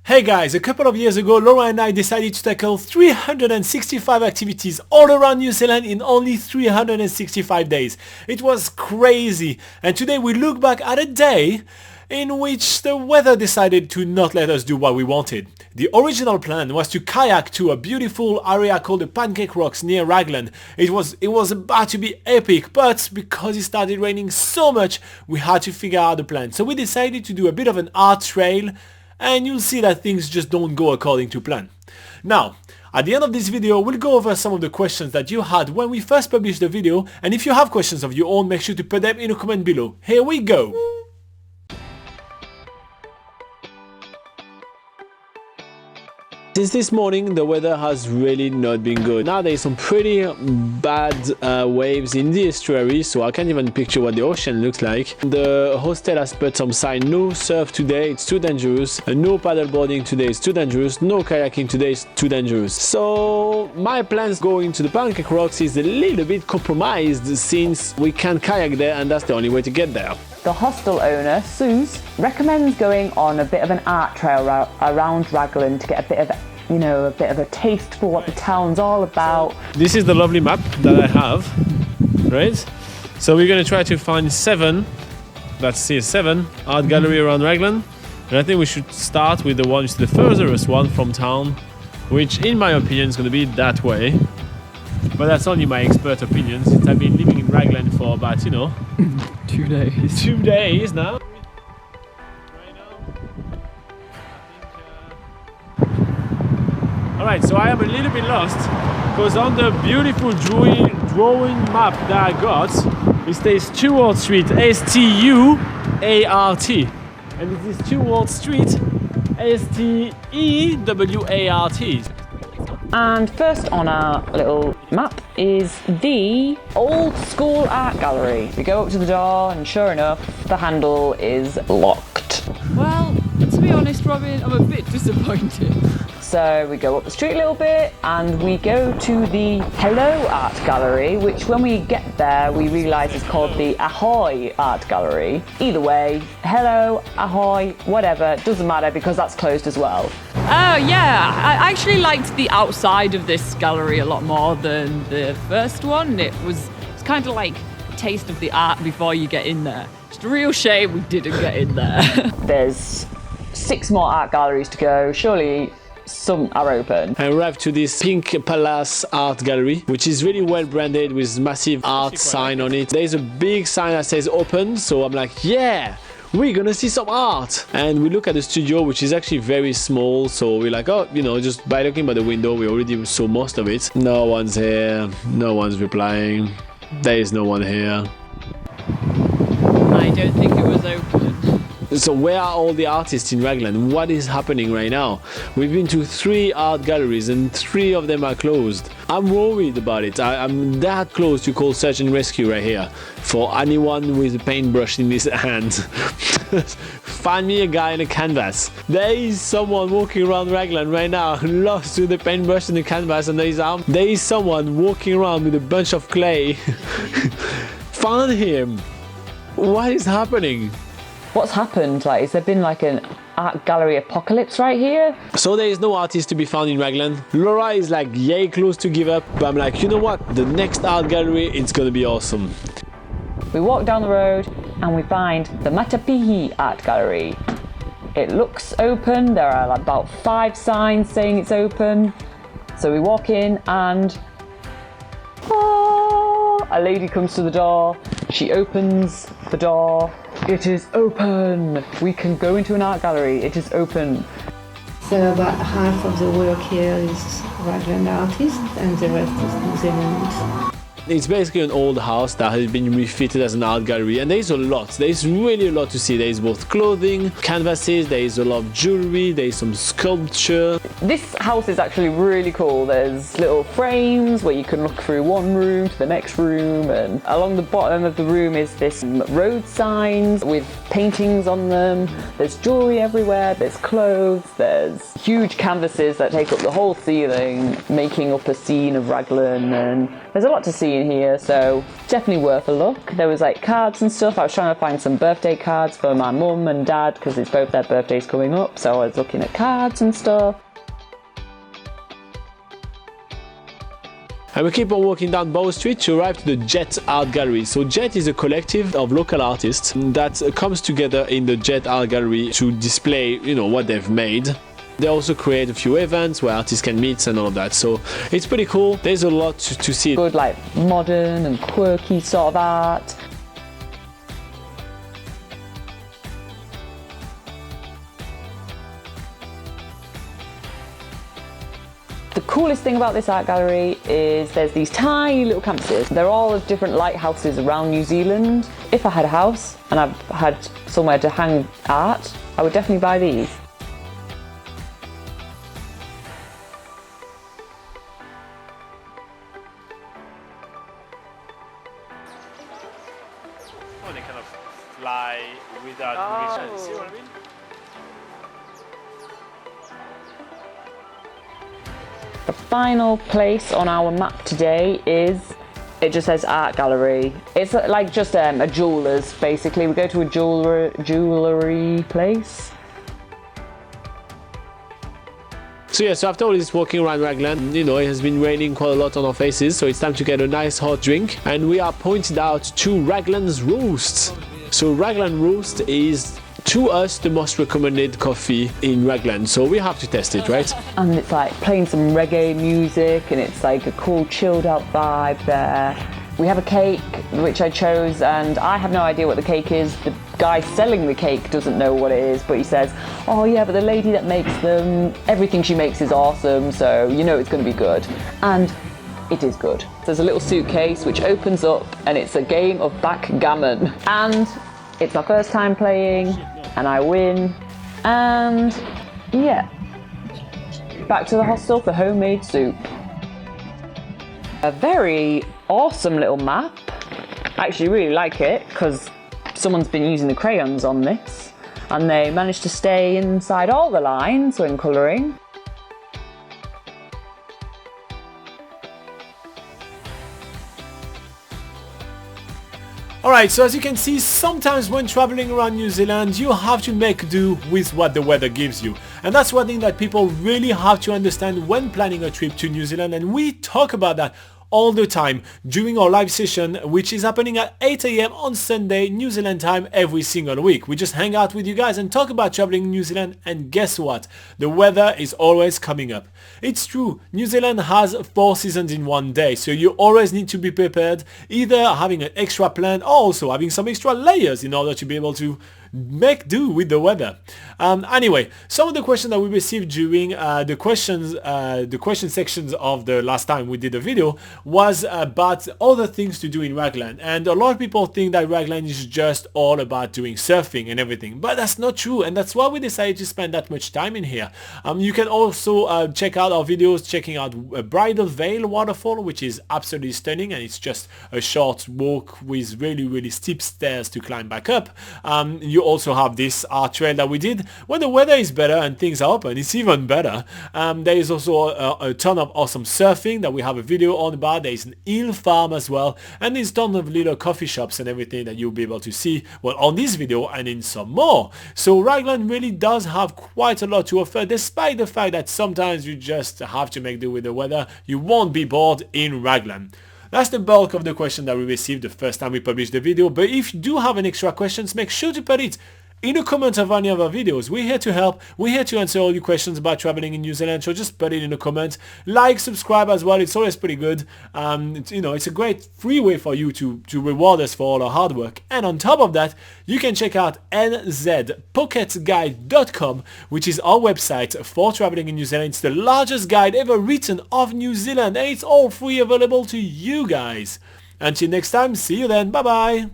Hey guys, a couple of years ago Laura and I decided to tackle 365 activities all around New Zealand in only 365 days. It was crazy, and today we look back at a day in which the weather decided to not let us do what we wanted. The original plan was to kayak to a beautiful area called the Pancake Rocks near Raglan. It was about to be epic, but because it started raining so much, we had to figure out the plan. So we decided to do a bit of an art trail, and you'll see that things just don't go according to plan. Now, at the end of this video, we'll go over some of the questions that you had when we first published the video, and if you have questions of your own, make sure to put them in a comment below. Here we go! Since this morning, the weather has really not been good. Now there's some pretty bad waves in the estuary, so I can't even picture what the ocean looks like. The hostel has put some sign, no surf today, it's too dangerous, no paddleboarding today, it's too dangerous, no kayaking today, it's too dangerous. So my plans going to the Pancake Rocks is a little bit compromised since we can't kayak there and that's the only way to get there. The hostel owner, Suze, recommends going on a bit of an art trail around Raglan to get a bit of a taste for what the town's all about. This is the lovely map that I have, right? So we're going to try to find seven art gallery around Raglan. And I think we should start with the one, the furthest one from town, which in my opinion is going to be that way. But that's only my expert opinion since I've been living in Raglan for about, 2 days. 2 days now. Alright, so I am a little bit lost because on the beautiful drawing map that I got, it says Stewart Street, S-T-U-A-R-T, and it is Stewart Street, S-T-E-W-A-R-T. And first on our little map is the Old School Art Gallery. We go up to the door and sure enough, the handle is locked. Well, to be honest, Robin, I'm a bit disappointed. So we go up the street a little bit and we go to the Hello Art Gallery, which when we get there we realise is called the Ahoy Art Gallery. Either way, hello, ahoy, whatever, doesn't matter because that's closed as well. Oh yeah, I actually liked the outside of this gallery a lot more than the first one. It's kind of like a taste of the art before you get in there. Just a real shame we didn't get in there. There's 6 more art galleries to go, surely some are open. I arrived to this Pink Palace Art Gallery, which is really well branded with massive art sign on it. There's a big sign that says open, so I'm like, yeah! We're gonna see some art! And we look at the studio, which is actually very small, so we're like, oh, just by looking by the window, we already saw most of it. No one's here, no one's replying, there is no one here. I don't think it was open. So where are all the artists in Raglan? What is happening right now? We've been to 3 art galleries and 3 of them are closed. I'm worried about it. I'm that close to call search and rescue right here for anyone with a paintbrush in his hand. Find me a guy in a canvas. There is someone walking around Raglan right now lost with the paintbrush and the canvas under his arm. There is someone walking around with a bunch of clay. Find him. What is happening? What's happened? Has there been like an art gallery apocalypse right here? So there is no artist to be found in Raglan. Laura is like yay close to give up, but I'm like, you know what? The next art gallery, it's gonna be awesome. We walk down the road and we find the Matapihi Art Gallery. It looks open. There are about 5 signs saying it's open. So we walk in and a lady comes to the door. She opens the door. It is open! We can go into an art gallery. It is open. So about half of the work here is Raglan artists and the rest is New Zealandese. It's basically an old house that has been refitted as an art gallery, and there's a lot. There's really a lot to see. There's both clothing, canvases, there's a lot of jewelry, there's some sculpture. This house is actually really cool. There's little frames where you can look through one room to the next room, and along the bottom of the room is this road signs with paintings on them. There's jewelry everywhere, there's clothes, there's huge canvases that take up the whole ceiling, making up a scene of Raglan, and there's a lot to see in here, so definitely worth a look. There was like cards and stuff. I was trying to find some birthday cards for my mum and dad because it's both their birthdays coming up, so I was looking at cards and stuff. And we keep on walking down Bow Street to arrive to the Jet Art Gallery. So Jet is a collective of local artists that comes together in the Jet Art Gallery to display, you know, what they've made. They also create a few events where artists can meet and all of that. So it's pretty cool. There's a lot to see. Good, like modern and quirky sort of art. The coolest thing about this art gallery is there's these tiny little campuses. They're all of different lighthouses around New Zealand. If I had a house and I've had somewhere to hang art, I would definitely buy these. Oh, they kind of fly without moving. See what I mean? The final place on our map today is, it just says art gallery. It's like just a jeweller's basically. We go to a jewellery place. So yeah, so after all this walking around Raglan, you know, it has been raining quite a lot on our faces, so it's time to get a nice hot drink. And we are pointed out to Raglan's Roast. So Raglan Roast is, to us, the most recommended coffee in Raglan, so we have to test it, right? And it's like playing some reggae music and it's like a cool chilled out vibe there. We have a cake, which I chose, and I have no idea what the cake is. The guy selling the cake doesn't know what it is, but he says, oh yeah, but the lady that makes them, everything she makes is awesome, so you know it's going to be good. And it is good. There's a little suitcase which opens up and it's a game of backgammon. And it's my first time playing, and I win. And yeah, back to the hostel for homemade soup. A very awesome little map. I actually really like it because someone's been using the crayons on this and they managed to stay inside all the lines when colouring. Alright, so as you can see, sometimes when traveling around New Zealand, you have to make do with what the weather gives you. And that's one thing that people really have to understand when planning a trip to New Zealand, and we talk about that all the time during our live session, which is happening at 8 AM on Sunday New Zealand time every single week. We just hang out with you guys and talk about traveling in New Zealand, and guess what? The weather is always coming up. It's true, New Zealand has 4 seasons in one day, so you always need to be prepared, either having an extra plan or also having some extra layers in order to be able to make do with the weather. Anyway, some of the questions that we received during the question sections of the last time we did a video was about other things to do in Raglan, and a lot of people think that Raglan is just all about doing surfing and everything, but that's not true, and that's why we decided to spend that much time in here. You can also check out our videos checking out Bridalveil Waterfall, which is absolutely stunning, and it's just a short walk with really steep stairs to climb back up. You also have this art trail that we did. When the weather is better and things are open, it's even better. There is also a ton of awesome surfing that we have a video on about. There is an eel farm as well, and there's tons of little coffee shops and everything that you'll be able to see, well, on this video and in some more. So Raglan really does have quite a lot to offer, despite the fact that sometimes you just have to make do with the weather. You won't be bored in Raglan. That's the bulk of the question that we received the first time we published the video, but if you do have any extra questions, make sure to put it in the comments of any of our videos. We're here to help. We're here to answer all your questions about traveling in New Zealand, so just put it in the comments. Like, subscribe as well. It's always pretty good. It's a great free way for you to reward us for all our hard work. And on top of that, you can check out NZPocketGuide.com, which is our website for traveling in New Zealand. It's the largest guide ever written of New Zealand, and it's all free, available to you guys. Until next time, see you then. Bye bye.